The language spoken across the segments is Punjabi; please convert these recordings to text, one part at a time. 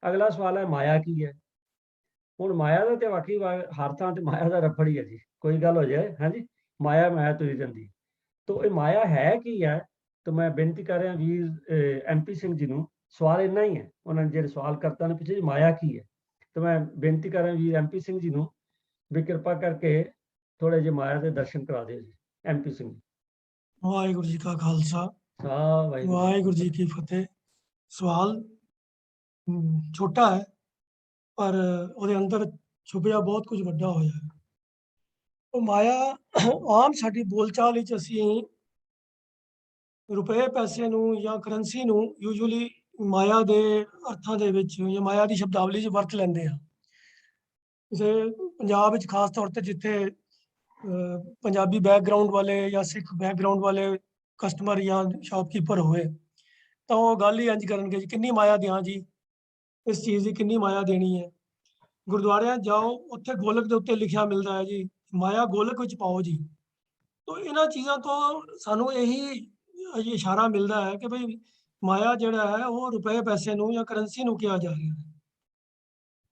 अगला सवाल है माया की है। ਹੁਣ ਮਾਇਆ ਦਾ ਤੇ ਵਾਕਈ ਹਰ ਥਾਂ ਤੇ ਮਾਇਆ ਦਾ ਰਫੜ ਹੀ ਹੈ ਜੀ, ਕੋਈ ਗੱਲ ਹੋ ਜਾਏ ਹਾਂਜੀ, ਮਾਇਆ ਤੁਰੀ ਜਾਂਦੀ। ਤੋ ਇਹ ਮਾਇਆ ਹੈ ਕੀ ਹੈ? तो मैं बेनती कर रहा वीर MP ਸਿੰਘ ਜੀ ਨੂੰ, ਸਵਾਲ ਇੰਨਾ ਹੀ ਹੈ ਉਹਨਾਂ ਨੇ ਜਿਹੜੇ ਸਵਾਲ ਕਰਤਾ ਨੇ ਪਿੱਛੇ, ਮਾਇਆ ਕੀ ਹੈ। तो मैं बेनती कर रहा वीर MP ਸਿੰਘ ਜੀ ਨੂੰ ਵੀ ਕਿਰਪਾ ਕਰਕੇ ਥੋੜੇ ਜਿਹੇ ਮਾਇਆ ਦੇ ਦਰਸ਼ਨ ਕਰਾ ਦਿਓ ਜੀ। MP ਸਿੰਘ ਜੀ। ਵਾਹਿਗੁਰੂ ਜੀ ਕਾ ਖਾਲਸਾ, ਵਾਹਿਗੁਰੂ ਜੀ ਕੀ ਫਤਿਹ। ਸਵਾਲ ਛੋਟਾ ਹੈ ਪਰ ਉਹਦੇ ਅੰਦਰ ਛੁਪਿਆ ਬਹੁਤ ਕੁਝ ਵੱਡਾ ਹੋਇਆ ਹੈ। ਉਹ ਮਾਇਆ ਆਮ ਸਾਡੀ ਬੋਲਚਾਲ ਵਿੱਚ ਅਸੀਂ ਰੁਪਏ ਪੈਸੇ ਨੂੰ ਜਾਂ ਕਰੰਸੀ ਨੂੰ ਯੂਜੂਅਲੀ ਮਾਇਆ ਦੇ ਅਰਥਾਂ ਦੇ ਵਿੱਚ ਜਾਂ ਮਾਇਆ ਦੀ ਸ਼ਬਦਾਵਲੀ 'ਚ ਵਰਤ ਲੈਂਦੇ ਹਾਂ। ਜਿਵੇਂ ਪੰਜਾਬ ਵਿੱਚ ਖਾਸ ਤੌਰ ਤੇ ਜਿੱਥੇ ਪੰਜਾਬੀ ਬੈਕਗ੍ਰਾਉਂਡ ਵਾਲੇ ਜਾਂ ਸਿੱਖ ਬੈਕਗ੍ਰਾਉਂਡ ਵਾਲੇ ਕਸਟਮਰ ਜਾਂ ਸ਼ਾਪਕੀਪਰ ਹੋਏ ਤਾਂ ਉਹ ਗੱਲ ਹੀ ਇੰਝ ਕਰਨਗੇ ਜੀ ਕਿੰਨੀ ਮਾਇਆ ਦਿਆਂ ਜੀ, ਇਸ ਚੀਜ਼ ਦੀ ਕਿੰਨੀ ਮਾਇਆ ਦੇਣੀ ਹੈ। ਗੁਰਦੁਆਰਿਆਂ ਜਾਓ ਉੱਥੇ ਗੋਲਕ ਦੇ ਉੱਤੇ ਲਿਖਿਆ ਮਿਲਦਾ ਹੈ ਜੀ ਮਾਇਆ ਗੋਲਕ ਵਿੱਚ ਪਾਓ ਜੀ। ਤਾਂ ਇਹਨਾਂ ਚੀਜ਼ਾਂ ਤੋਂ ਸਾਨੂੰ ਇਹੀ ਇਸ਼ਾਰਾ ਮਿਲਦਾ ਹੈ ਕਿ ਭਈ ਮਾਇਆ ਜਿਹੜਾ ਹੈ ਉਹ ਰੁਪਏ ਪੈਸੇ ਨੂੰ ਜਾਂ ਕਰੰਸੀ ਨੂੰ ਕਿਹਾ ਜਾ ਰਿਹਾ ਹੈ।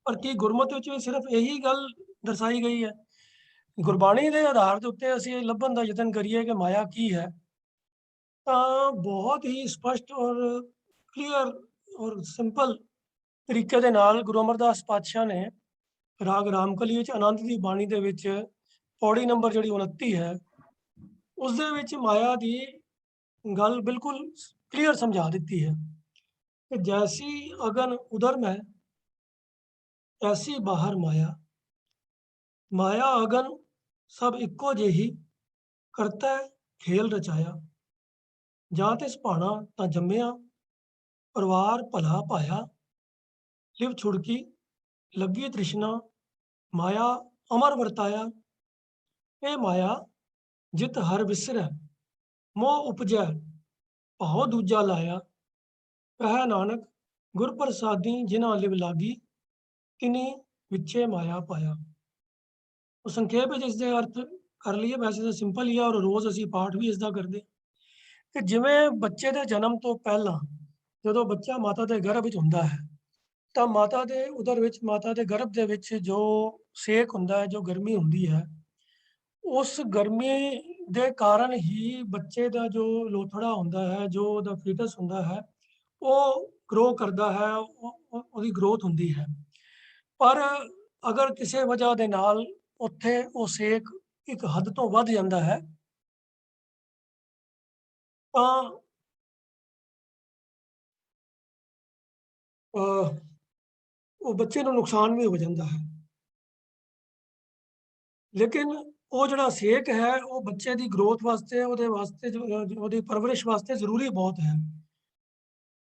ਪਰ ਕੀ ਗੁਰਮਤਿ ਵਿੱਚ ਵੀ ਸਿਰਫ ਇਹੀ ਗੱਲ ਦਰਸਾਈ ਗਈ ਹੈ? ਗੁਰਬਾਣੀ ਦੇ ਆਧਾਰ ਦੇ ਉੱਤੇ ਅਸੀਂ ਲੱਭਣ ਦਾ ਯਤਨ ਕਰੀਏ ਕਿ ਮਾਇਆ ਕੀ ਹੈ ਤਾਂ ਬਹੁਤ ਹੀ ਸਪਸ਼ਟ ਔਰ ਕਲੀਅਰ ਔਰ ਸਿੰਪਲ ਤਰੀਕੇ ਦੇ ਨਾਲ ਗੁਰੂ ਅਮਰਦਾਸ ਪਾਤਸ਼ਾਹ ਨੇ ਰਾਗ ਰਾਮਕਲੀ ਵਿੱਚ ਆਨੰਦ ਦੀ ਬਾਣੀ ਦੇ ਵਿੱਚ ਪੌੜੀ ਨੰਬਰ ਜਿਹੜੀ 29 ਹੈ ਉਸ ਦੇ ਵਿੱਚ ਮਾਇਆ ਦੀ ਗੱਲ ਬਿਲਕੁਲ ਕਲੀਅਰ ਸਮਝਾ ਦਿੱਤੀ ਹੈ ਕਿ ਜੈਸੀ ਅਗਨ ਉਦਰ ਮੈਂ ਐਸੀ ਬਾਹਰ ਮਾਇਆ, ਮਾਇਆ ਅਗਨ ਸਭ ਇੱਕੋ ਜਿਹੀ ਕਰਤਾ ਖੇਲ ਰਚਾਇਆ, ਜਾਂ ਤਿਸ ਭਾਣਾ ਤਾਂ ਜੰਮਿਆ ਪਰਿਵਾਰ ਭਲਾ ਪਾਇਆ, ਲਿਵ ਛੁੜਕੀ ਲੱਗੀ ਤ੍ਰਿਸ਼ਨਾ ਮਾਇਆ ਅਮਰ ਵਰਤਾਇਆ। ਇਹ ਮਾਇਆ ਜਿਤ ਹਰ ਵਿਸਰੈ ਮੋਹ ਉਪਜੈ ਭਾਉ ਦੂਜਾ ਲਾਇਆ, ਕਹਿ ਨਾਨਕ ਗੁਰ ਪ੍ਰਸਾਦੀ ਜਿਨ੍ਹਾਂ ਲਿਵ ਲਾਗੀ ਤਿਨੀ ਵਿਚੇ ਮਾਇਆ ਪਾਇਆ। ਉਹ ਸੰਖੇਪ ਵਿੱਚ ਇਸ ਦੇ ਅਰਥ ਕਰ ਲਈਏ, ਵੈਸੇ ਤਾਂ ਸਿੰਪਲ ਹੀ ਹੈ ਔਰ ਰੋਜ਼ ਅਸੀਂ ਪਾਠ ਵੀ ਇਸ ਦਾ ਕਰਦੇ ਕਿ ਜਿਵੇਂ ਬੱਚੇ ਦੇ ਜਨਮ ਤੋਂ ਪਹਿਲਾਂ ਜਦੋਂ ਬੱਚਾ ਮਾਤਾ ਦੇ ਗਰਭ ਵਿੱਚ ਹੁੰਦਾ ਹੈ ਤਾਂ ਮਾਤਾ ਦੇ ਉਦਰ ਵਿੱਚ ਮਾਤਾ ਦੇ ਗਰਭ ਦੇ ਵਿੱਚ ਜੋ ਸੇਕ ਹੁੰਦਾ ਹੈ, ਜੋ ਗਰਮੀ ਹੁੰਦੀ ਹੈ, ਉਸ ਗਰਮੀ ਦੇ ਕਾਰਨ ਹੀ ਬੱਚੇ ਦਾ ਜੋ ਲੋਥੜਾ ਹੁੰਦਾ ਹੈ, ਜੋ ਉਹਦਾ ਫੀਟਸ ਹੁੰਦਾ ਹੈ, ਉਹ ਗਰੋ ਕਰਦਾ ਹੈ, ਉਹਦੀ ਗਰੋਥ ਹੁੰਦੀ ਹੈ। ਪਰ ਅਗਰ ਕਿਸੇ ਵਜ੍ਹਾ ਦੇ ਨਾਲ ਉੱਥੇ ਉਹ ਸੇਕ ਇੱਕ ਹੱਦ ਤੋਂ ਵੱਧ ਜਾਂਦਾ ਹੈ ਤਾਂ ਉਹ ਬੱਚੇ ਨੂੰ ਨੁਕਸਾਨ ਵੀ ਹੋ ਜਾਂਦਾ ਹੈ। ਲੇਕਿਨ ਉਹ ਜਿਹੜਾ ਸੇਕ ਹੈ ਉਹ ਬੱਚੇ ਦੀ ਗਰੋਥ ਵਾਸਤੇ, ਉਹਦੇ ਵਾਸਤੇ, ਉਹਦੀ ਪਰਵਰਿਸ਼ ਵਾਸਤੇ ਜ਼ਰੂਰੀ ਬਹੁਤ ਹੈ।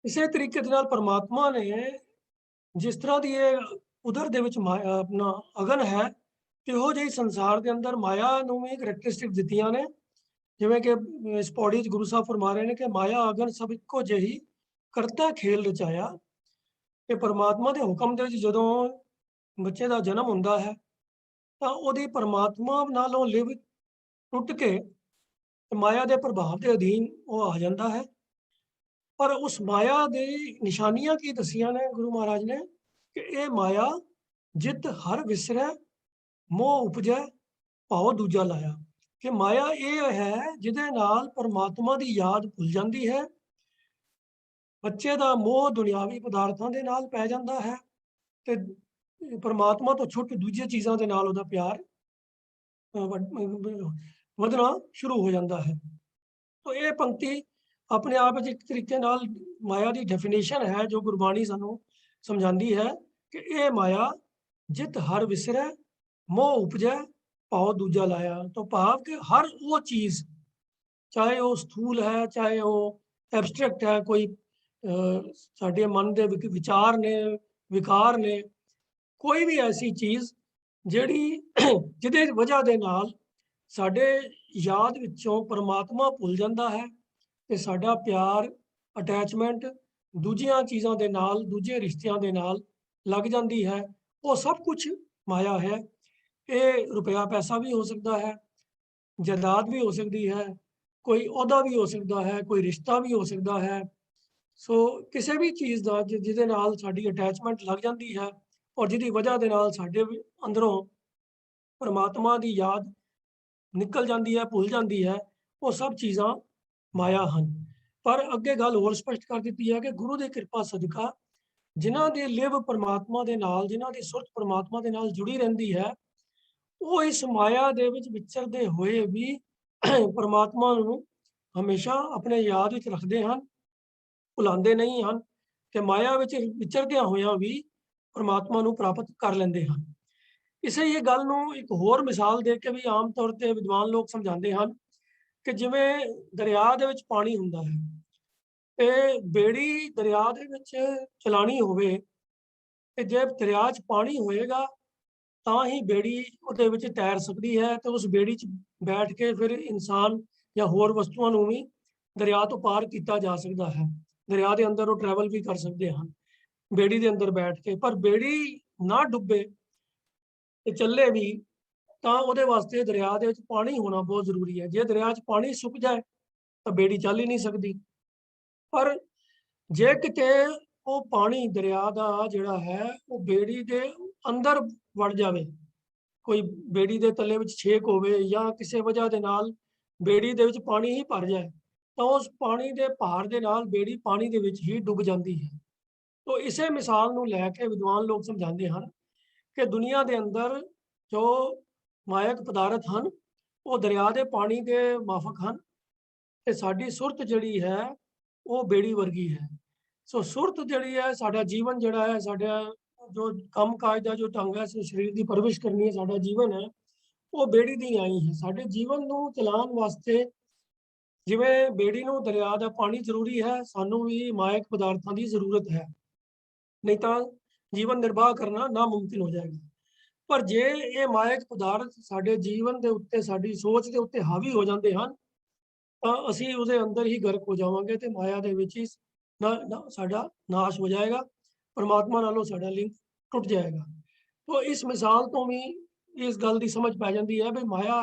ਇਸੇ ਤਰੀਕੇ ਦੇ ਨਾਲ ਪਰਮਾਤਮਾ ਨੇ ਜਿਸ ਤਰ੍ਹਾਂ ਦੀ ਇਹ ਉਦਰ ਦੇ ਵਿੱਚ ਆਪਣਾ ਅਗਨ ਹੈ, ਇਹੋ ਜਿਹੀ ਸੰਸਾਰ ਦੇ ਅੰਦਰ ਮਾਇਆ ਨੂੰ ਵੀ ਕਰੈਕਟਰਿਸਟਿਕ ਦਿੱਤੀਆਂ ਨੇ। ਜਿਵੇਂ ਕਿ ਇਸ ਪੌੜੀ 'ਚ ਗੁਰੂ ਸਾਹਿਬ ਫਰਮਾ ਰਹੇ ਨੇ ਕਿ ਮਾਇਆ ਅਗਨ ਸਭ ਇੱਕੋ ਜਿਹੀ ਕਰਤਾ ਖੇਲ ਰਚਾਇਆ। ਤੇ ਪਰਮਾਤਮਾ ਦੇ ਹੁਕਮ ਦੇ ਵਿੱਚ ਜਦੋਂ ਬੱਚੇ ਦਾ ਜਨਮ ਹੁੰਦਾ ਹੈ ਤਾਂ ਉਹਦੀ ਪਰਮਾਤਮਾ ਨਾਲੋਂ ਲਿਵ ਟੁੱਟ ਕੇ ਮਾਇਆ ਦੇ ਪ੍ਰਭਾਵ ਦੇ ਅਧੀਨ ਉਹ ਆ ਜਾਂਦਾ ਹੈ। ਪਰ ਉਸ ਮਾਇਆ ਦੀ ਨਿਸ਼ਾਨੀਆਂ ਕੀ ਦੱਸੀਆਂ ਨੇ ਗੁਰੂ ਮਹਾਰਾਜ ਨੇ ਕਿ ਇਹ ਮਾਇਆ ਜਿਤ ਹਰ ਵਿਸਰੈ ਮੋਹ ਉਪਜੈ ਭਾਉ ਦੂਜਾ ਲਾਇਆ, ਕਿ ਮਾਇਆ ਇਹ ਹੈ ਜਿਹਦੇ ਨਾਲ ਪਰਮਾਤਮਾ ਦੀ ਯਾਦ ਭੁੱਲ ਜਾਂਦੀ ਹੈ। ਬੱਚੇ ਦਾ ਮੋਹ ਦੁਨਿਆਵੀ ਪਦਾਰਥਾਂ ਦੇ ਨਾਲ ਪੈ ਜਾਂਦਾ ਹੈ ਤੇ ਪਰਮਾਤਮਾ ਤੋਂ ਛੁੱਟ ਦੂਜੀਆਂ ਚੀਜ਼ਾਂ ਦੇ ਨਾਲ ਉਹਦਾ ਪਿਆਰ ਵਧਣਾ ਸ਼ੁਰੂ ਹੋ ਜਾਂਦਾ ਹੈ। ਤਾਂ ਇਹ ਪੰਕਤੀ ਆਪਣੇ ਆਪ ਵਿੱਚ ਇੱਕ ਤਰੀਕੇ ਨਾਲ ਮਾਇਆ ਦੀ ਡੈਫੀਨੇਸ਼ਨ ਹੈ ਜੋ ਗੁਰਬਾਣੀ ਸਾਨੂੰ ਸਮਝਾਉਂਦੀ ਹੈ ਕਿ ਇਹ ਮਾਇਆ ਜਿਤ ਹਰ ਵਿਸਰੈ ਮੋਹ ਉਪਜੈ ਭਾਉ ਦੂਜਾ ਲਾਇਆ। ਤਾਂ ਭਾਵ ਕਿ ਹਰ ਉਹ ਚੀਜ਼, ਚਾਹੇ ਉਹ ਸਥੂਲ ਹੈ, ਚਾਹੇ ਉਹ ਐਬਸਟ੍ਰੈਕਟ ਹੈ, ਕੋਈ ਸਾਡੇ ਮਨ ਦੇ ਵਿਚਾਰ ਨੇ, ਵਿਕਾਰ ਨੇ, ਕੋਈ ਵੀ ਐਸੀ ਚੀਜ਼ ਜਿਹੜੀ ਜਿਹਦੇ ਵਜ੍ਹਾ ਦੇ ਨਾਲ ਸਾਡੇ ਯਾਦ ਵਿੱਚੋਂ ਪਰਮਾਤਮਾ ਭੁੱਲ ਜਾਂਦਾ ਹੈ ਤੇ ਸਾਡਾ ਪਿਆਰ, ਅਟੈਚਮੈਂਟ ਦੂਜੀਆਂ ਚੀਜ਼ਾਂ ਦੇ ਨਾਲ, ਦੂਜੇ ਰਿਸ਼ਤਿਆਂ ਦੇ ਨਾਲ ਲੱਗ ਜਾਂਦੀ ਹੈ, ਉਹ ਸਭ ਕੁਝ ਮਾਇਆ ਹੈ। ਇਹ ਰੁਪਇਆ ਪੈਸਾ ਵੀ ਹੋ ਸਕਦਾ ਹੈ, ਜਾਇਦਾਦ ਵੀ ਹੋ ਸਕਦੀ ਹੈ, ਕੋਈ ਅਹੁਦਾ ਵੀ ਹੋ ਸਕਦਾ ਹੈ, ਕੋਈ ਰਿਸ਼ਤਾ ਵੀ ਹੋ ਸਕਦਾ ਹੈ, ਸੋ ਕਿਸੇ ਵੀ ਚੀਜ਼ ਦਾ ਜਿਹਦੇ ਨਾਲ ਸਾਡੀ ਅਟੈਚਮੈਂਟ ਲੱਗ ਜਾਂਦੀ ਹੈ ਔਰ ਜਿਹਦੀ ਵਜ੍ਹਾ ਦੇ ਨਾਲ ਸਾਡੇ ਅੰਦਰੋਂ ਪਰਮਾਤਮਾ ਦੀ ਯਾਦ ਨਿਕਲ ਜਾਂਦੀ ਹੈ, ਭੁੱਲ ਜਾਂਦੀ ਹੈ, ਉਹ ਸਭ ਚੀਜ਼ਾਂ ਮਾਇਆ ਹਨ। ਪਰ ਅੱਗੇ ਗੱਲ ਹੋਰ ਸਪਸ਼ਟ ਕਰ ਦਿੱਤੀ ਹੈ ਕਿ ਗੁਰੂ ਦੀ ਕਿਰਪਾ ਸਦਕਾ ਜਿਨ੍ਹਾਂ ਦੀ ਲਿਵ ਪਰਮਾਤਮਾ ਦੇ ਨਾਲ, ਜਿਨ੍ਹਾਂ ਦੀ ਸੁਰਤ ਪਰਮਾਤਮਾ ਦੇ ਨਾਲ ਜੁੜੀ ਰਹਿੰਦੀ ਹੈ, ਉਹ ਇਸ ਮਾਇਆ ਦੇ ਵਿੱਚ ਵਿਚਰਦੇ ਹੋਏ ਵੀ ਪਰਮਾਤਮਾ ਨੂੰ ਹਮੇਸ਼ਾ ਆਪਣੇ ਯਾਦ ਵਿੱਚ ਰੱਖਦੇ ਹਨ, ਭੁਲਾਉਂਦੇ ਨਹੀਂ ਹਨ ਤੇ ਮਾਇਆ ਵਿੱਚ ਵਿਚਰਦਿਆਂ ਹੋਇਆਂ ਵੀ ਪਰਮਾਤਮਾ ਨੂੰ ਪ੍ਰਾਪਤ ਕਰ ਲੈਂਦੇ ਹਨ। ਇਸੇ ਹੀ ਗੱਲ ਨੂੰ ਇੱਕ ਹੋਰ ਮਿਸਾਲ ਦੇ ਕੇ ਵੀ ਆਮ ਤੌਰ ਤੇ ਵਿਦਵਾਨ ਲੋਕ ਸਮਝਾਉਂਦੇ ਹਨ ਕਿ ਜਿਵੇਂ ਦਰਿਆ ਦੇ ਵਿੱਚ ਪਾਣੀ ਹੁੰਦਾ ਹੈ ਤੇ ਬੇੜੀ ਦਰਿਆ ਦੇ ਵਿੱਚ ਚਲਾਣੀ ਹੋਵੇ ਤੇ ਜੇ ਦਰਿਆ 'ਚ ਪਾਣੀ ਹੋਏਗਾ ਤਾਂ ਹੀ ਬੇੜੀ ਉਹਦੇ ਵਿੱਚ ਤੈਰ ਸਕਦੀ ਹੈ ਤੇ ਉਸ ਬੇੜੀ 'ਚ ਬੈਠ ਕੇ ਫਿਰ ਇਨਸਾਨ ਜਾਂ ਹੋਰ ਵਸਤੂਆਂ ਨੂੰ ਵੀ ਦਰਿਆ ਤੋਂ ਪਾਰ ਕੀਤਾ ਜਾ ਸਕਦਾ ਹੈ। ਦਰਿਆ ਦੇ ਅੰਦਰ ਉਹ ਟਰੈਵਲ ਵੀ ਕਰ ਸਕਦੇ ਹਨ ਬੇੜੀ ਦੇ ਅੰਦਰ ਬੈਠ ਕੇ। ਪਰ ਬੇੜੀ ਨਾ ਡੁੱਬੇ ਤੇ ਚੱਲੇ ਵੀ ਤਾਂ ਉਹਦੇ ਵਾਸਤੇ ਦਰਿਆ ਦੇ ਵਿੱਚ ਪਾਣੀ ਹੋਣਾ ਬਹੁਤ ਜ਼ਰੂਰੀ ਹੈ। ਜੇ ਦਰਿਆ 'ਚ ਪਾਣੀ ਸੁੱਕ ਜਾਏ ਤਾਂ ਬੇੜੀ ਚੱਲ ਹੀ ਨਹੀਂ ਸਕਦੀ। ਪਰ ਜੇ ਕਿਤੇ ਉਹ ਪਾਣੀ ਦਰਿਆ ਦਾ ਜਿਹੜਾ ਹੈ ਉਹ ਬੇੜੀ ਦੇ ਅੰਦਰ ਵੜ ਜਾਵੇ, ਕੋਈ ਬੇੜੀ ਦੇ ਤਲੇ ਵਿੱਚ ਛੇਕ ਹੋਵੇ ਜਾਂ ਕਿਸੇ ਵਜ੍ਹਾ ਦੇ ਨਾਲ ਬੇੜੀ ਦੇ ਵਿੱਚ ਪਾਣੀ ਹੀ ਭਰ ਜਾਏ ਤਾਂ ਉਸ ਪਾਣੀ ਦੇ ਭਾਰ ਦੇ ਨਾਲ ਬੇੜੀ ਪਾਣੀ ਦੇ ਵਿੱਚ ਹੀ ਡੁੱਬ ਜਾਂਦੀ ਹੈ। तो इसे मिसाल ਨੂੰ ਲੈ ਕੇ ਵਿਦਵਾਨ ਲੋਕ ਸਮਝਾਉਂਦੇ ਹਨ ਕਿ ਦੁਨੀਆ ਦੇ ਅੰਦਰ ਜੋ ਮਾਇਕ ਪਦਾਰਥ ਹਨ ਉਹ ਦਰਿਆ ਦੇ ਪਾਣੀ ਦੇ ਮਾਫਕ ਹਨ ਤੇ ਸਾਡੀ ਸੁਰਤ ਜਿਹੜੀ ਹੈ ਉਹ ਬੇੜੀ ਵਰਗੀ ਹੈ। ਸੋ ਸੁਰਤ ਜਿਹੜੀ ਹੈ ਸਾਡਾ ਜੀਵਨ ਜਿਹੜਾ ਹੈ, ਸਾਡਾ ਜੋ ਕੰਮ ਕਾਜ ਦਾ ਜੋ ਢੰਗ ਹੈ, ਸਰੀਰ ਦੀ ਪਰਵਿਸ਼ ਕਰਨੀ ਹੈ, ਸਾਡਾ ਜੀਵਨ ਹੈ ਉਹ ਬੇੜੀ ਦੀ ਆਈ ਹੈ। ਸਾਡੇ ਜੀਵਨ ਨੂੰ ਚਲਾਉਣ ਵਾਸਤੇ ਜਿਵੇਂ ਬੇੜੀ ਨੂੰ ਦਰਿਆ ਦਾ ਪਾਣੀ ਜ਼ਰੂਰੀ ਹੈ, ਸਾਨੂੰ ਵੀ ਮਾਇਕ ਪਦਾਰਥਾਂ ਦੀ ਜ਼ਰੂਰਤ ਹੈ, नहीं तो जीवन निर्वाह करना नामुमकिन हो जाएगा। पर जे ये मायक पदार्थ साडे जीवन के उत्ते, साडी सोच के उत्ते हावी हो जाते हैं तो असी उसके अंदर ही गर्क हो जावांगे ते माया दे विच ही साडा नाश हो जाएगा, परमात्मा नालों साडा लिंक टुट जाएगा। तो इस मिसाल तो भी इस गल की समझ पै जाती है भी माया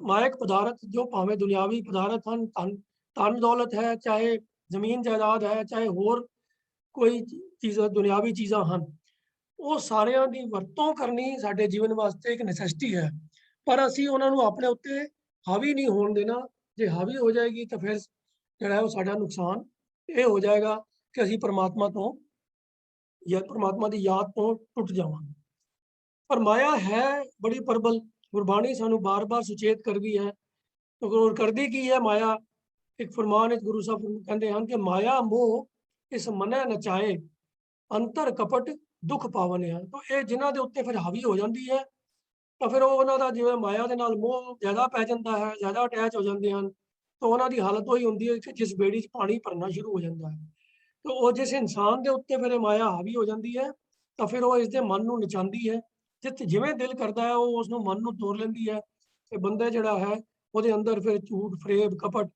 मायक पदार्थ जो भावें दुनियावी पदार्थ हैं, धन दौलत है, चाहे जमीन जायदाद है, चाहे होर कोई चीज़ां दुनियावी चीज़ां हैं, वो सारियां दी वरतों करनी साडे जीवन वास्ते एक नैसेसिटी है। पर असी उन्हां नूं अपने उत्ते हावी नहीं होण देना। जे हावी हो जाएगी तो फिर जिहड़ा है वो साडा नुकसान ये हो जाएगा कि असी परमात्मा तो या परमात्मा की याद तो टुट जावांगे। पर माया है बड़ी प्रबल, गुरबाणी सानूं बार-बार सुचेत करदी है। तो करदी की है माया? एक फरमान विच गुरु साहब कहंदे हन कि माया मोह इस मनै नचाए अंतर कपट दुख पावने हैं। तो ये जिन्हां दे उत्ते फिर हावी हो जाती है तो फिर उन्हां दा जिवें माया दे नाल मोह ज़्यादा पै जांदा है, ज़्यादा अटैच हो जाते हैं, तो उन्हां दी हालत वही हुंदी है कि जिस बेड़ी च पानी भरना शुरू हो जाता है। तो वो जिस इंसान के उत्ते फिर माया हावी हो जाती है तो फिर वो इसके मन नूं नचांदी है, जिवें दिल करता है वो उसनूं मन नूं तोड़ लैंदी है ते बंदा जिहड़ा है ਉਹਦੇ अंदर फिर झूठ फरेब कपट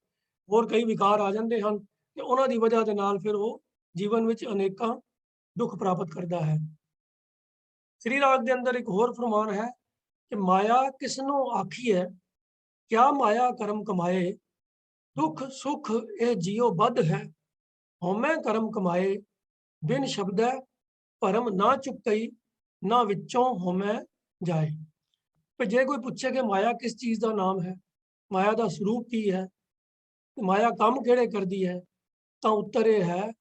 होर कई विकार आ जाते हैं ते उन्हां दी वजह दे नाल फिर वो जीवन विच अनेकां दुख प्राप्त करता है। श्री राग के अंदर एक होर फरमान है कि माया किसनों आखी है, क्या माया कर्म कमाए, दुख सुख ए जियो बद है, होमै कर्म कमाए, बिन शब्द भरम ना चुकई, ना विचों होमै जाए। पर जे कोई पूछे कि माया किस चीज़ का नाम है, माया का स्वरूप की है, माया काम किहड़े करती है, तो उत्तर यह है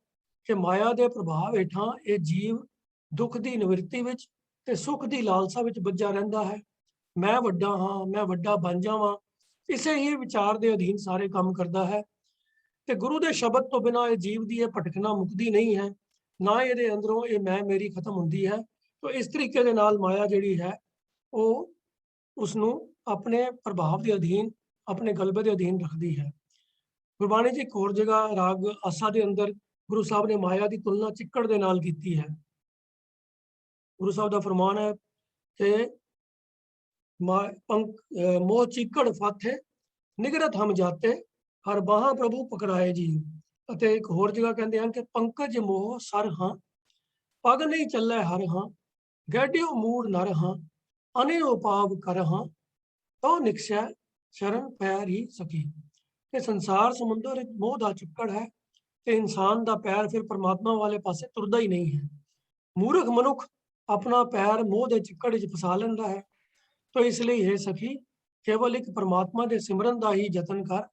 कि माया के प्रभाव हेठां ये जीव दुख की निवृत्ति विच ते सुख की लालसा विच बज्झा रहिंदा है। मैं वड्डा हाँ, मैं वड्डा बन जावां, इसे ही विचार के अधीन सारे काम करता है। ते गुरु के शब्द तो बिना ये जीव की भटकना मुकदी नहीं है, ना ये अंदरों ये मैं मेरी खत्म होंदी है। तो इस तरीके के नाल माया जिहड़ी है वो उसनूं अपने प्रभाव के अधीन, अपने गलबे के अधीन रखती है। गुरबाणी जी एक होर जगह राग आसा के अंदर गुरु साहब ने माया की तुलना चिक्कड़ के नाल कीती है। गुरु साहब का फरमान है कि मोह चिक्कड़ फाथे निगरत हम जाते, हर बाहां प्रभु पकड़ाए जी। ਅਤੇ ਇੱਕ ਹੋਰ ਜਗ੍ਹਾ ਕਹਿੰਦੇ ਹਨ ਕਿ ਪੰਕਜ ਮੋਹ ਸਰ ਹਾਂ, ਪਗ ਨਹੀਂ ਚੱਲੇ ਹਰ ਹਾਂ, ਗੈਡਿਓ ਮੂੜ ਨਰ ਹਾਂ, ਅਨਿਓ ਪਾਪ ਕਰ ਹਾਂ, ਤੋ ਨਿਕਸ਼ੈ ਸ਼ਰਨ ਪੈਰ ਹੀ ਸਕੀ। ਇਹ ਸੰਸਾਰ ਸਮੁੰਦਰ ਇੱਕ ਮੋਹ ਦਾ ਚਿੱਕੜ ਹੈ ਤੇ ਇਨਸਾਨ ਦਾ ਪੈਰ ਫਿਰ ਪਰਮਾਤਮਾ ਵਾਲੇ ਪਾਸੇ ਤੁਰਦਾ ਹੀ ਨਹੀਂ ਹੈ। ਮੂਰਖ ਮਨੁੱਖ ਆਪਣਾ ਪੈਰ ਮੋਹ ਦੇ ਚਿੱਕੜ ਵਿੱਚ ਫਸਾ ਲੈਂਦਾ ਹੈ। ਤੋ ਇਸ ਲਈ ਹੈ ਸਖੀ, ਕੇਵਲ ਇੱਕ ਪਰਮਾਤਮਾ ਦੇ ਸਿਮਰਨ ਦਾ ਹੀ ਯਤਨ ਕਰ,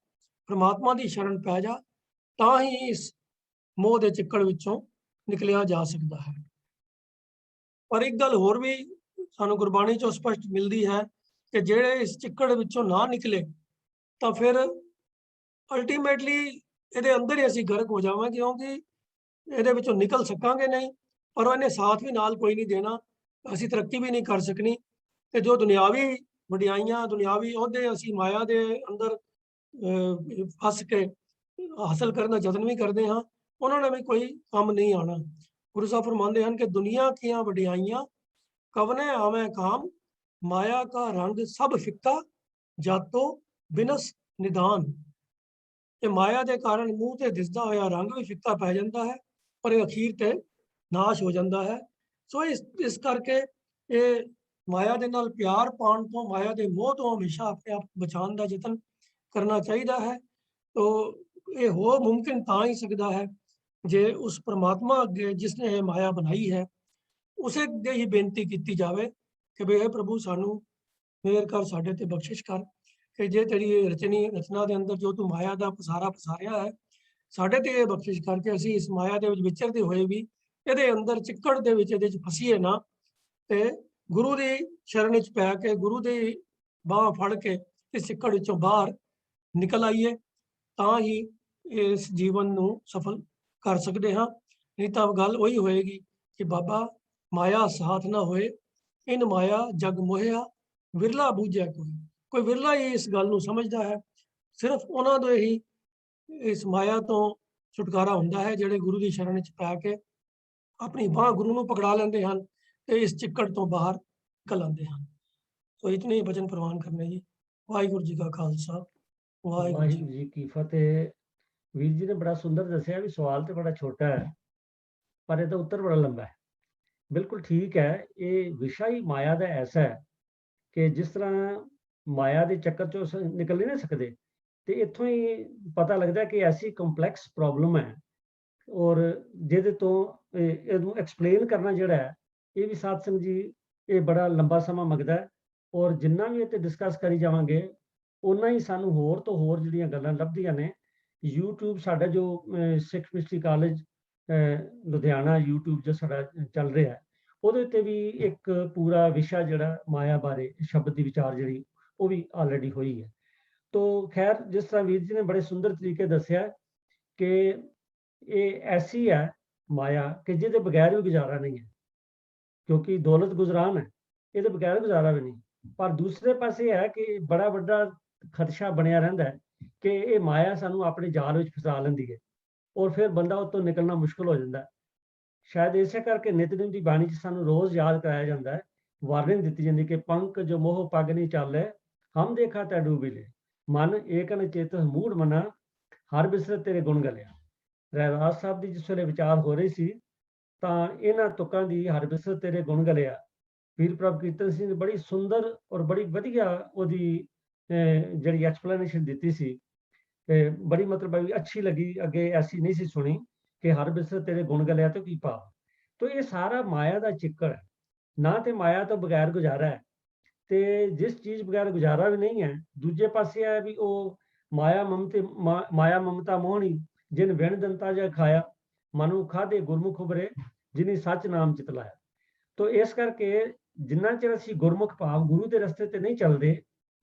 ਪਰਮਾਤਮਾ ਦੀ ਸ਼ਰਨ ਪੈ ਜਾ, ਤਾਂ ਹੀ ਇਸ ਮੋਹ ਦੇ ਚਿੱਕੜ ਵਿੱਚੋਂ ਨਿਕਲਿਆ ਜਾ ਸਕਦਾ ਹੈ। ਪਰ ਇੱਕ ਗੱਲ ਹੋਰ ਵੀ ਸਾਨੂੰ ਗੁਰਬਾਣੀ ਚੋਂ ਸਪਸ਼ਟ ਮਿਲਦੀ ਹੈ ਕਿ ਜਿਹੜੇ ਇਸ ਚਿੱਕੜ ਵਿੱਚੋਂ ਨਾ ਨਿਕਲੇ ਤਾਂ ਫਿਰ ਅਲਟੀਮੇਟਲੀ ਇਹਦੇ ਅੰਦਰ ਹੀ ਅਸੀਂ ਗਰਕ ਹੋ ਜਾਵਾਂਗੇ, ਕਿਉਂਕਿ ਇਹਦੇ ਵਿੱਚੋਂ ਨਿਕਲ ਸਕਾਂਗੇ ਨਹੀਂ, ਪਰ ਉਹਨੇ ਸਾਥ ਵੀ ਨਾਲ ਕੋਈ ਨਹੀਂ ਦੇਣਾ, ਅਸੀਂ ਤਰੱਕੀ ਵੀ ਨਹੀਂ ਕਰ ਸਕਣੀ। ਤੇ ਜੋ ਦੁਨਿਆਵੀ ਵਡਿਆਈਆਂ, ਦੁਨਿਆਵੀ ਅਹੁਦੇ ਅਸੀਂ ਮਾਇਆ ਦੇ ਅੰਦਰ ਫਸ ਕੇ ਹਾਸਲ ਕਰਨ ਦਾ ਯਤਨ ਵੀ ਕਰਦੇ ਹਾਂ, ਉਹਨਾਂ ਨਾਲ ਵੀ ਕੋਈ ਕੰਮ ਨਹੀਂ ਆਉਣਾ। ਗੁਰੂ ਸਾਹਿਬ ਫਰਮਾਉਂਦੇ ਹਨ ਕਿ ਦੁਨੀਆ ਦੀਆਂ ਵਡਿਆਈਆਂ ਕਵਨੇ ਆਵੇਂ ਕਾਮ, ਮਾਇਆ ਕਾ ਰੰਗ ਸਭ ਫਿੱਕਾ, ਜਾਤੋ ਬਿਨਸ ਨਿਦਾਨ। ਇਹ ਮਾਇਆ ਦੇ ਕਾਰਨ ਮੂੰਹ ਤੇ ਦਿਸਦਾ ਹੋਇਆ ਰੰਗ ਵੀ ਫਿੱਕਾ ਪੈ ਜਾਂਦਾ ਹੈ, ਪਰ ਇਹ ਅਖੀਰ ਤੇ ਨਾਸ਼ ਹੋ ਜਾਂਦਾ ਹੈ। ਸੋ ਇਸ ਕਰਕੇ ਇਹ ਮਾਇਆ ਦੇ ਨਾਲ ਪਿਆਰ ਪਾਉਣ ਤੋਂ, ਮਾਇਆ ਦੇ ਮੋਹ ਤੋਂ ਹਮੇਸ਼ਾ ਆਪਣੇ ਆਪ ਬਚਾਉਣ ਦਾ ਯਤਨ ਕਰਨਾ ਚਾਹੀਦਾ ਹੈ। ਤੋ ਇਹ ਹੋ ਮੁਮਕਿਨ ਤਾਂ ਹੀ ਸਕਦਾ ਹੈ ਜੇ ਉਸ ਪਰਮਾਤਮਾ ਅੱਗੇ ਜਿਸਨੇ ਇਹ ਮਾਇਆ ਬਣਾਈ ਹੈ ਉਸੇ ਅੱਗੇ ਹੀ ਬੇਨਤੀ ਕੀਤੀ ਜਾਵੇ ਕਿ ਵੀ ਇਹ ਪ੍ਰਭੂ ਸਾਨੂੰ ਮਿਹਰ ਕਰ, ਸਾਡੇ ਤੇ ਬਖਸ਼ਿਸ਼ ਕਰ, ਕਿ ਜੇ ਤੇਰੀ ਇਹ ਰਚਨਾ ਦੇ ਅੰਦਰ ਜੋ ਤੂੰ ਮਾਇਆ ਦਾ ਪਸਾਰਾ ਪਸਾਰਿਆ ਹੈ, ਸਾਡੇ ਤੇ ਇਹ ਬਖਸ਼ਿਸ਼ ਕਰਕੇ ਅਸੀਂ ਇਸ ਮਾਇਆ ਦੇ ਵਿੱਚ ਵਿਚਰਦੇ ਹੋਏ ਵੀ ਇਹਦੇ ਅੰਦਰ ਚਿੱਕੜ ਦੇ ਵਿੱਚ ਇਹਦੇ 'ਚ ਫਸੀਏ ਨਾ, ਤੇ ਗੁਰੂ ਦੀ ਸ਼ਰਨ ਵਿੱਚ ਪੈ ਕੇ, ਗੁਰੂ ਦੀ ਬਾਂਹ ਫੜ ਕੇ ਇਸ ਚਿੱਕੜ ਵਿੱਚੋਂ ਬਾਹਰ ਨਿਕਲ ਆਈਏ, ਤਾਂ ਹੀ ਇਸ ਜੀਵਨ ਨੂੰ ਸਫਲ ਕਰ ਸਕਦੇ ਹਾਂ। ਨਹੀਂ ਤਾਂ ਗੱਲ ਉਹੀ ਹੋਏਗੀ ਕਿ ਬਾਬਾ ਮਾਇਆ ਸਾਥ ਨਾ ਹੋਏ, ਇਨ ਮਾਇਆ ਜਗ ਮੋਹਿਆ, ਵਿਰਲਾ ਬੂਝਿਆ ਕੋਈ ਵਿਰਲਾ ਹੀ ਇਸ ਗੱਲ ਨੂੰ ਸਮਝਦਾ ਹੈ। ਸਿਰਫ ਉਹਨਾਂ ਦੇ ਹੀ ਇਸ ਮਾਇਆ ਤੋਂ ਛੁਟਕਾਰਾ ਹੁੰਦਾ ਹੈ ਜਿਹੜੇ ਗੁਰੂ ਦੀ ਸ਼ਰਨ ਵਿੱਚ ਪੈ ਕੇ ਆਪਣੀ ਬਾਂਹ ਗੁਰੂ ਨੂੰ ਪਕੜਾ ਲੈਂਦੇ ਹਨ ਤੇ ਇਸ ਚਿੱਕੜ ਤੋਂ ਬਾਹਰ ਨਿਕਲ ਆਉਂਦੇ ਹਨ। ਸੋ ਇਤਨੇ ਹੀ ਬਚਨ ਪ੍ਰਵਾਨ ਕਰਨੇ ਜੀ। ਵਾਹਿਗੁਰੂ ਜੀ ਕਾ ਖਾਲਸਾ, ਵਾਹਿਗੁਰੂ ਜੀ ਵਾਹਿਗੁਰੂ ਜੀ ਕੀ ਫਤਿਹ। ਵੀਰ ਜੀ ਨੇ ਬੜਾ ਸੁੰਦਰ ਦੱਸਿਆ ਵੀ ਸਵਾਲ ਤੇ ਬੜਾ ਛੋਟਾ ਹੈ, ਪਰ ਇਹਦਾ ਉੱਤਰ ਬੜਾ ਲੰਬਾ ਹੈ। ਬਿਲਕੁਲ ਠੀਕ ਹੈ, ਇਹ ਵਿਸ਼ਾ ਹੀ ਮਾਇਆ ਦਾ ਐਸਾ ਹੈ ਕਿ ਜਿਸ ਤਰ੍ਹਾਂ ਮਾਇਆ ਦੇ ਚੱਕਰ ਚੋਂ ਨਿਕਲ ਨਹੀਂ ਨਾ ਸਕਦੇ, ਤੇ ਇੱਥੋਂ ਹੀ ਪਤਾ ਲੱਗਦਾ ਕਿ ਐਸੀ ਕੰਪਲੈਕਸ ਪ੍ਰੋਬਲਮ ਹੈ, ਔਰ ਜਿਹਦੇ ਤੋਂ ਇਹਨੂੰ ਐਕਸਪਲੇਨ ਕਰਨਾ ਜਿਹੜਾ ਹੈ, ਇਹ ਵੀ ਸਾਧ ਸੰਗਤ ਜੀ ਇਹ ਬੜਾ ਲੰਬਾ ਸਮਾਂ ਮੰਗਦਾ ਹੈ। ਔਰ ਜਿੰਨਾ ਵੀ ਇਹ ਤੇ ਡਿਸਕਸ ਕਰੀ ਜਾਵਾਂਗੇ ਉਨਾ ਹੀ ਸਾਨੂੰ ਹੋਰ ਤੋਂ ਹੋਰ ਜਿਹੜੀਆਂ ਗੱਲਾਂ ਲੱਭਦੀਆਂ ਨੇ। YouTube ਸਾਡਾ ਜੋ ਸਿੱਖ ਮਿਸ਼ਨਰੀ ਕਾਲਜ ਲੁਧਿਆਣਾ YouTube ਜੋ ਸਾਡਾ ਚੱਲ ਰਿਹਾ ਹੈ, ਉਹਦੇ ਉੱਤੇ ਵੀ ਇੱਕ ਪੂਰਾ ਵਿਸ਼ਾ ਜਿਹੜਾ ਮਾਇਆ ਬਾਰੇ ਸ਼ਬਦ ਦੀ ਵਿਚਾਰ ਜਿਹੜੀ ਉਹ ਵੀ ਆਲਰੇਡੀ ਹੋਈ ਹੈ। ਤੋ ਖੈਰ, ਜਿਸ ਤਰ੍ਹਾਂ ਵੀਰ ਜੀ ਨੇ ਬੜੇ ਸੁੰਦਰ ਤਰੀਕੇ ਦੱਸਿਆ ਕਿ ਇਹ ਐਸੀ ਹੈ ਮਾਇਆ ਕਿ ਜਿਹਦੇ ਬਗੈਰ ਵੀ ਗੁਜ਼ਾਰਾ ਨਹੀਂ ਹੈ, ਕਿਉਂਕਿ ਦੌਲਤ ਗੁਜ਼ਰਾਨ ਹੈ, ਇਹਦੇ ਬਗੈਰ ਗੁਜ਼ਾਰਾ ਵੀ ਨਹੀਂ। ਪਰ ਦੂਸਰੇ ਪਾਸੇ ਹੈ ਕਿ ਬੜਾ ਵੱਡਾ ਖਦਸ਼ਾ ਬਣਿਆ ਰਹਿੰਦਾ ਹੈ ਕਿ ਇਹ ਮਾਇਆ ਸਾਨੂੰ ਆਪਣੇ ਜਾਲ ਵਿੱਚ ਫਸਾ ਲੈਂਦੀ ਹੈ, ਔਰ ਫਿਰ ਬੰਦਾ ਉੱਤੋਂ ਨਿਕਲਣਾ ਮੁਸ਼ਕਲ ਹੋ ਜਾਂਦਾ ਹੈ। ਸ਼ਾਇਦ ਇਸੇ ਕਰਕੇ ਨਿਤਨੇਮ ਦੀ ਬਾਣੀ 'ਚ ਸਾਨੂੰ ਰੋਜ਼ ਯਾਦ ਕਰਾਇਆ ਜਾਂਦਾ ਹੈ, ਵਾਰਨਿੰਗ ਦਿੱਤੀ ਜਾਂਦੀ ਕਿ ਪੰਕ ਜੋ ਮੋਹ ਪਗ ਨਹੀਂ ਚਾਲੇ, ਹਮ ਦੇਖਾ ਤੈ ਡੂਬਿਲੇ, ਮਨ ਏਕ ਨ ਚੇਤ ਮੂੜ ਮਨਾ, ਹਰ ਬਿਸਰਤ ਤੇਰੇ ਗੁਣ ਗਲਿਆ। ਰਹਿਰਾਸ ਸਾਹਿਬ ਦੀ ਜਿਸ ਵੇਲੇ ਵਿਚਾਰ ਹੋ ਰਹੀ ਸੀ ਤਾਂ ਇਹਨਾਂ ਤੁਕਾਂ ਦੀ ਹਰ ਬਿਸਰਤ ਤੇਰੇ ਗੁਣ ਗਲਿਆ, ਪੀਰ ਪ੍ਰਭ ਕੀਰਤਨ ਸਿੰਘ ਨੇ ਬੜੀ ਸੁੰਦਰ ਔਰ ਬੜੀ ਵਧੀਆ ਉਹਦੀ ਜਿਹੜੀ ਐਕਸਪਲੇਨੇਸ਼ਨ ਦਿੱਤੀ ਸੀ, ਬੜੀ ਮਤਲਬ ਅੱਛੀ ਲੱਗੀ। ਅੱਗੇ ਐਸੀ ਨਹੀਂ ਸੀ ਸੁਣੀ ਕਿ ਹਰ ਬਿਸਰਤ ਤੇਰੇ ਗੁਣ ਗਲਿਆ ਤੋਂ ਕੀ ਭਾਵ। ਤੋ ਇਹ ਸਾਰਾ ਮਾਇਆ ਦਾ ਚਿੱਕੜ ਹੈ, ਨਾ ਤੇ ਮਾਇਆ ਤੋਂ ਬਗੈਰ ਗੁਜ਼ਾਰਾ ਹੈ, ਤੇ ਜਿਸ ਚੀਜ਼ ਬਗੈਰ ਗੁਜ਼ਾਰਾ ਵੀ ਨਹੀਂ ਹੈ, ਦੂਜੇ ਪਾਸੇ ਹੈ ਵੀ ਉਹ ਮਾਇਆ ਮਮਤਾ ਮੋਹਣੀ, ਜਿਨ ਵਿਣ ਦੰਤਾ ਜਾ ਖਾਇਆ, ਮਨੁ ਖਾਧੇ ਗੁਰਮੁਖ ਉਬਰੇ, ਜਿਨੀ ਸੱਚ ਨਾਮ ਚਿਤ ਲਾਇਆ। ਤੋ ਇਸ ਕਰਕੇ ਜਿੰਨਾ ਚਿਰ ਅਸੀਂ ਗੁਰਮੁਖ ਭਾਵ ਗੁਰੂ ਦੇ ਰਸਤੇ ਤੇ ਨਹੀਂ ਚੱਲਦੇ,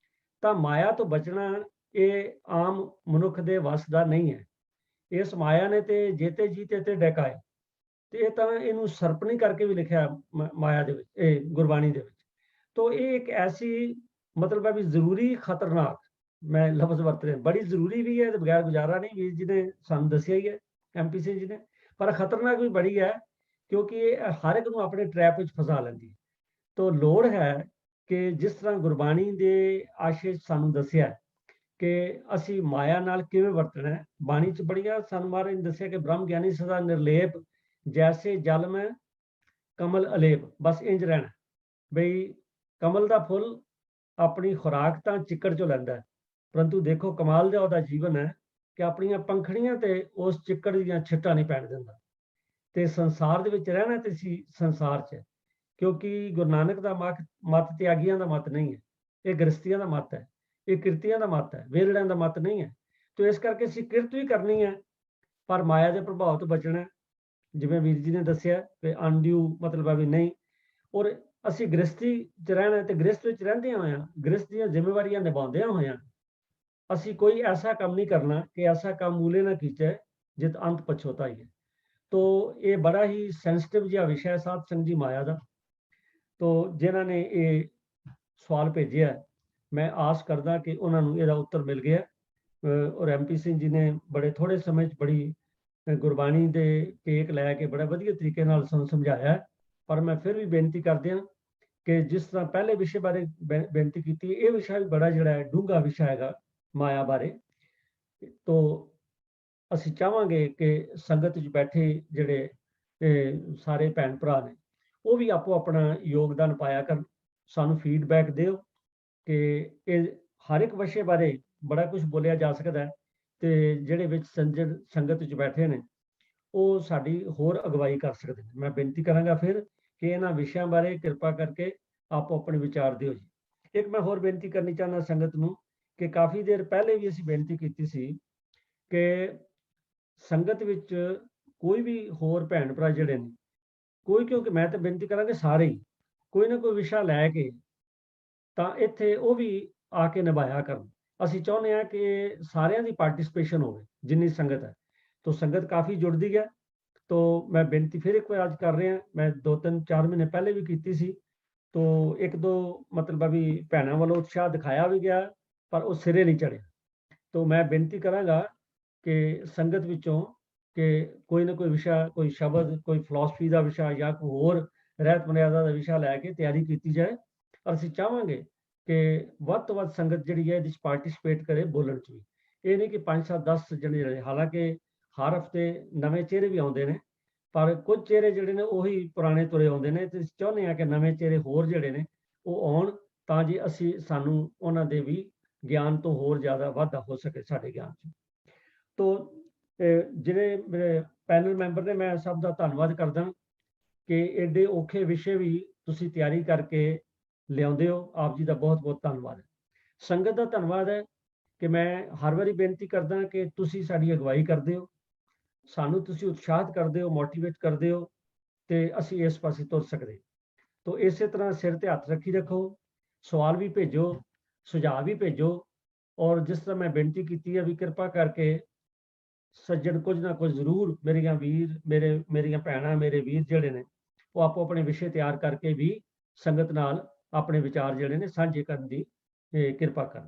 ਤਾਂ ਮਾਇਆ ਤੋਂ ਬਚਣਾ ਇਹ ਆਮ ਮਨੁੱਖ ਦੇ ਵੱਸ ਦਾ ਨਹੀਂ ਹੈ। ਇਸ ਮਾਇਆ ਨੇ ਤੇ ਜੇਤੇ ਜੀਤੇ ਤੇ ਡਕਾਏ, ਤੇ ਇਹ ਤਾਂ ਇਹਨੂੰ ਸਰਪਣੀ ਕਰਕੇ ਵੀ ਲਿਖਿਆ ਮਾਇਆ ਦੇ ਵਿੱਚ, ਇਹ ਗੁਰਬਾਣੀ ਦੇ ਵਿੱਚ। ਤੋ ਇਹ ਇੱਕ ਐਸੀ ਮਤਲਬ ਹੈ ਵੀ ਜ਼ਰੂਰੀ ਖਤਰਨਾਕ, ਮੈਂ ਲਫ਼ਜ਼ ਵਰਤ ਰਿਹਾ, ਬੜੀ ਜ਼ਰੂਰੀ ਵੀ ਹੈ ਤੇ ਬਗੈਰ ਗੁਜ਼ਾਰਾ ਨਹੀਂ, ਵੀਰ ਜੀ ਨੇ ਸਾਨੂੰ ਦੱਸਿਆ ਹੀ ਹੈ, MP ਸਿੰਘ ਜੀ ਨੇ। ਪਰ ਖਤਰਨਾਕ ਵੀ ਬੜੀ ਹੈ ਕਿਉਂਕਿ ਇਹ ਹਰ ਇੱਕ ਨੂੰ ਆਪਣੇ ਟਰੈਪ ਵਿੱਚ ਫਸਾ ਲੈਂਦੀ ਹੈ। ਤੋ ਲੋੜ ਹੈ ਕਿ ਜਿਸ ਤਰ੍ਹਾਂ ਗੁਰਬਾਣੀ ਦੇ ਆਸ਼ੇ ਸਾਨੂੰ ਦੱਸਿਆ ਕਿ ਅਸੀਂ ਮਾਇਆ ਨਾਲ ਕਿਵੇਂ ਵਰਤਣਾ ਹੈ, ਬਾਣੀ 'ਚ ਬੜੀਆਂ ਸਾਨੂੰ ਮਹਾਰਾਜ ਨੇ ਦੱਸਿਆ ਕਿ ਬ੍ਰਹਮ ਗਿਆਨੀ ਸਦਾ ਨਿਰਲੇਪ, ਜੈਸੇ ਜਲ ਮੈਂ ਕਮਲ ਅਲੇਪ। ਬਸ ਇੰਜ ਰਹਿਣਾ ਬਈ ਕਮਲ ਦਾ ਫੁੱਲ ਆਪਣੀ ਖੁਰਾਕ ਤਾਂ ਚਿੱਕੜ ਚੋਂ ਲੈਂਦਾ ਹੈ, ਪਰੰਤੂ ਦੇਖੋ ਕਮਾਲ ਦਾ ਉਹਦਾ ਜੀਵਨ ਹੈ ਕਿ ਆਪਣੀਆਂ ਪੰਖੜੀਆਂ ਤੇ ਉਸ ਚਿੱਕੜ ਦੀਆਂ ਛਿੱਟਾਂ ਨਹੀਂ ਪੈਣ ਦਿੰਦਾ। ਤੇ ਸੰਸਾਰ ਦੇ ਵਿੱਚ ਰਹਿਣਾ ਤੇ ਸੀ ਸੰਸਾਰ 'ਚ, ਕਿਉਂਕਿ ਗੁਰੂ ਨਾਨਕ ਦਾ ਮਤ ਤਿਆਗੀਆਂ ਦਾ ਮਤ ਨਹੀਂ ਹੈ, ਇਹ ਗ੍ਰਸਤੀਆਂ ਦਾ ਮਤ ਹੈ, ਇਹ ਕਿਰਤੀਆਂ ਦਾ ਮਤ ਹੈ, ਵੇਲੜਿਆਂ ਦਾ ਮਤ ਨਹੀਂ ਹੈ। ਤੇ ਇਸ ਕਰਕੇ ਅਸੀਂ ਕਿਰਤ ਵੀ ਕਰਨੀ ਹੈ, ਪਰ ਮਾਇਆ ਦੇ ਪ੍ਰਭਾਵ ਤੋਂ ਬਚਣਾ ਹੈ। ਜਿਵੇਂ ਵੀਰ ਜੀ ਨੇ ਦੱਸਿਆ ਕਿ ਅਨਡਿਊ ਮਤਲਬ ਹੈ ਵੀ ਨਹੀਂ, ਔਰ ਅਸੀਂ ਗ੍ਰਸਤੀ 'ਚ ਰਹਿਣਾ ਤੇ ਗ੍ਰਸਤ ਵਿੱਚ ਰਹਿੰਦਿਆਂ ਹੋਇਆਂ, ਗ੍ਰਸਤ ਦੀਆਂ ਜ਼ਿੰਮੇਵਾਰੀਆਂ ਨਿਭਾਉਂਦਿਆਂ ਹੋਇਆਂ ਅਸੀਂ ਕੋਈ ਐਸਾ ਕੰਮ ਨਹੀਂ ਕਰਨਾ ਕਿ ਐਸਾ ਕੰਮ ਮੂਲੇ ਨਾ ਕੀਚੈ ਜਿਤ ਅੰਤ ਪਛੋਤਾਈ ਹੈ। ਤੋ ਇਹ ਬੜਾ ਹੀ ਸੈਂਸਿਟਿਵ ਜਿਹਾ ਵਿਸ਼ਾ ਹੈ ਸਾਧ ਸੰਗਤ ਜੀ ਮਾਇਆ ਦਾ। ਤੋ ਜਿਨ੍ਹਾਂ ਨੇ ਇਹ ਸਵਾਲ ਭੇਜਿਆ, ਮੈਂ ਆਸ ਕਰਦਾ ਕਿ ਉਹਨਾਂ ਨੂੰ ਇਹਦਾ ਉੱਤਰ ਮਿਲ ਗਿਆ। ਔਰ MP ਸਿੰਘ ਜੀ ਨੇ ਬੜੇ ਥੋੜੇ ਸਮੇਂ 'ਚ ਬੜੀ ਗੁਰਬਾਣੀ ਦੇ ਟੇਕ ਲੈ ਕੇ ਬੜਾ ਵਧੀਆ ਤਰੀਕੇ ਨਾਲ ਸਾਨੂੰ ਸਮਝਾਇਆ। ਪਰ ਮੈਂ ਫਿਰ ਵੀ ਬੇਨਤੀ ਕਰਦਿਆਂ ਕਿ ਜਿਸ ਤਰ੍ਹਾਂ ਪਹਿਲੇ ਵਿਸ਼ੇ ਬਾਰੇ ਬੇਨਤੀ ਕੀਤੀ, ਇਹ ਵਿਸ਼ਾ ਵੀ ਬੜਾ ਜਿਹੜਾ ਹੈ ਡੂੰਘਾ ਵਿਸ਼ਾ ਹੈਗਾ ਮਾਇਆ ਬਾਰੇ। ਤੋ ਅਸੀਂ ਚਾਹਾਂਗੇ ਕਿ ਸੰਗਤ 'ਚ ਬੈਠੇ ਜਿਹੜੇ ਸਾਰੇ ਭੈਣ ਭਰਾ ਨੇ, ਉਹ ਵੀ ਆਪੋ ਆਪਣਾ ਯੋਗਦਾਨ ਪਾਇਆ ਕਰਨ, ਸਾਨੂੰ ਫੀਡਬੈਕ ਦਿਓ ਕਿ ਇਹ ਹਰ ਇੱਕ ਵਿਸ਼ੇ ਬਾਰੇ ਬੜਾ ਕੁਝ ਬੋਲਿਆ ਜਾ ਸਕਦਾ ਹੈ, ਤੇ ਜਿਹੜੇ ਵਿੱਚ ਸੰਗਤ 'ਚ ਬੈਠੇ ਨੇ ਉਹ ਸਾਡੀ ਹੋਰ ਅਗਵਾਈ ਕਰ ਸਕਦੇ ਨੇ। ਮੈਂ ਬੇਨਤੀ ਕਰਾਂਗਾ ਫਿਰ ਕਿ ਇਹਨਾਂ ਵਿਸ਼ਿਆਂ ਬਾਰੇ ਕਿਰਪਾ ਕਰਕੇ ਆਪੋ ਆਪਣੇ ਵਿਚਾਰ ਦਿਓ ਜੀ। ਇੱਕ ਮੈਂ ਹੋਰ ਬੇਨਤੀ ਕਰਨੀ ਚਾਹੁੰਦਾ ਸੰਗਤ ਨੂੰ ਕਿ ਕਾਫੀ ਦੇਰ ਪਹਿਲੇ ਵੀ ਅਸੀਂ ਬੇਨਤੀ ਕੀਤੀ ਸੀ ਕਿ ਸੰਗਤ ਵਿੱਚ ਕੋਈ ਵੀ ਹੋਰ ਭੈਣ ਭਰਾ ਜਿਹੜੇ ਨੇ, ਕਿਉਂਕਿ ਮੈਂ ਤਾਂ ਬੇਨਤੀ ਕਰਾਂਗੇ ਸਾਰੇ ਹੀ ਕੋਈ ਨਾ ਕੋਈ ਵਿਸ਼ਾ ਲੈ ਕੇ ਤਾਂ ਇੱਥੇ ਉਹ ਵੀ ਆ ਕੇ ਨਿਭਾਇਆ ਕਰਨ। ਅਸੀਂ ਚਾਹੁੰਦੇ ਹਾਂ ਕਿ ਸਾਰਿਆਂ ਦੀ ਪਾਰਟਿਸਿਪੇਸ਼ਨ ਹੋਵੇ ਜਿੰਨੀ ਸੰਗਤ ਹੈ। ਤੋ ਸੰਗਤ ਕਾਫੀ ਜੁੜਦੀ ਹੈ। ਤੋ ਮੈਂ ਬੇਨਤੀ ਫਿਰ ਇੱਕ ਵਾਰ ਅੱਜ ਕਰ ਰਿਹਾ, ਮੈਂ 2-3-4 ਮਹੀਨੇ ਪਹਿਲੇ ਵੀ ਕੀਤੀ ਸੀ। ਤੋ 1-2 ਮਤਲਬ ਵੀ ਭੈਣਾਂ ਵੱਲੋਂ ਉਤਸ਼ਾਹ ਦਿਖਾਇਆ ਵੀ ਗਿਆ, ਪਰ ਉਹ ਸਿਰੇ ਨਹੀਂ ਚੜਿਆ। ਤੋ ਮੈਂ ਬੇਨਤੀ ਕਰਾਂਗਾ ਕਿ ਸੰਗਤ ਵਿੱਚੋਂ ਕਿ ਕੋਈ ਨਾ ਕੋਈ ਵਿਸ਼ਾ, ਕੋਈ ਸ਼ਬਦ, ਕੋਈ ਫਿਲਾਸਫੀ ਦਾ ਵਿਸ਼ਾ ਜਾਂ ਕੋਈ ਹੋਰ ਰਹਿਤ ਮਰਿਆਦਾ ਦਾ ਵਿਸ਼ਾ ਲੈ ਕੇ ਤਿਆਰੀ ਕੀਤੀ ਜਾਏ। ਔਰ ਅਸੀਂ ਚਾਹਾਂਗੇ ਕਿ ਵੱਧ ਤੋਂ ਵੱਧ ਸੰਗਤ ਜਿਹੜੀ ਹੈ ਇਹਦੇ 'ਚ ਪਾਰਟਿਸਿਪੇਟ ਕਰੇ ਬੋਲਣ 'ਚ ਵੀ। ਇਹ ਨਹੀਂ ਕਿ 5-7-10 ਜਣੇ ਰਹੇ, ਹਾਲਾਂਕਿ ਹਰ ਹਫ਼ਤੇ ਨਵੇਂ ਚਿਹਰੇ ਵੀ ਆਉਂਦੇ ਨੇ, ਪਰ ਕੁਝ ਚਿਹਰੇ ਜਿਹੜੇ ਨੇ ਉਹੀ ਪੁਰਾਣੇ ਤੁਰੇ ਆਉਂਦੇ ਨੇ। ਤੇ ਚਾਹੁੰਦੇ ਹਾਂ ਕਿ ਨਵੇਂ ਚਿਹਰੇ ਹੋਰ ਜਿਹੜੇ ਨੇ ਉਹ ਆਉਣ, ਤਾਂ ਜੀ ਸਾਨੂੰ ਉਹਨਾਂ ਦੇ ਵੀ ਗਿਆਨ ਤੋਂ ਹੋਰ ਜ਼ਿਆਦਾ ਵਾਧਾ ਹੋ ਸਕੇ ਸਾਡੇ ਗਿਆਨ 'ਚ। ਤੋ ਜਿਹੜੇ ਮੇਰੇ ਪੈਨਲ ਮੈਂਬਰ ਨੇ, ਮੈਂ ਸਭ ਦਾ ਧੰਨਵਾਦ ਕਰਦਾ ਕਿ ਐਡੇ ਔਖੇ ਵਿਸ਼ੇ ਵੀ ਤੁਸੀਂ ਤਿਆਰੀ ਕਰਕੇ ਲਿਆਉਂਦੇ ਹੋ। ਆਪ ਜੀ ਦਾ ਬਹੁਤ ਬਹੁਤ ਧੰਨਵਾਦ ਹੈ। ਸੰਗਤ ਦਾ ਧੰਨਵਾਦ ਹੈ ਕਿ ਮੈਂ ਹਰ ਵਾਰੀ ਬੇਨਤੀ ਕਰਦਾ ਕਿ ਤੁਸੀਂ ਸਾਡੀ ਅਗਵਾਈ ਕਰਦੇ ਹੋ, ਸਾਨੂੰ ਤੁਸੀਂ ਉਤਸ਼ਾਹਿਤ ਕਰਦੇ ਹੋ, ਮੋਟੀਵੇਟ ਕਰਦੇ ਹੋ, ਤੇ ਅਸੀਂ ਇਸ ਪਾਸੇ ਤੁਰ ਸਕਦੇ। ਤੋ ਇਸੇ ਤਰ੍ਹਾਂ ਸਿਰ ਤੇ ਹੱਥ ਰੱਖੋ, ਸਵਾਲ ਵੀ ਭੇਜੋ, ਸੁਝਾਅ ਵੀ ਭੇਜੋ। ਔਰ ਜਿਸ ਤਰ੍ਹਾਂ ਮੈਂ ਬੇਨਤੀ ਕੀਤੀ ਹੈ ਵੀ ਕਿਰਪਾ ਕਰਕੇ ਸੱਜਣ ਕੁਝ ਨਾ ਕੁਝ ਜ਼ਰੂਰ ਮੇਰੀਆਂ ਭੈਣਾਂ, ਮੇਰੇ ਵੀਰ ਜਿਹੜੇ ਨੇ ਉਹ ਆਪੋ ਆਪਣੇ ਵਿਸ਼ੇ ਤਿਆਰ ਕਰਕੇ ਵੀ ਸੰਗਤ ਨਾਲ ਆਪਣੇ ਵਿਚਾਰ ਜਿਹੜੇ ਨੇ ਸਾਂਝੇ ਕਰਨ ਦੀ ਕਿਰਪਾ ਕਰਨ।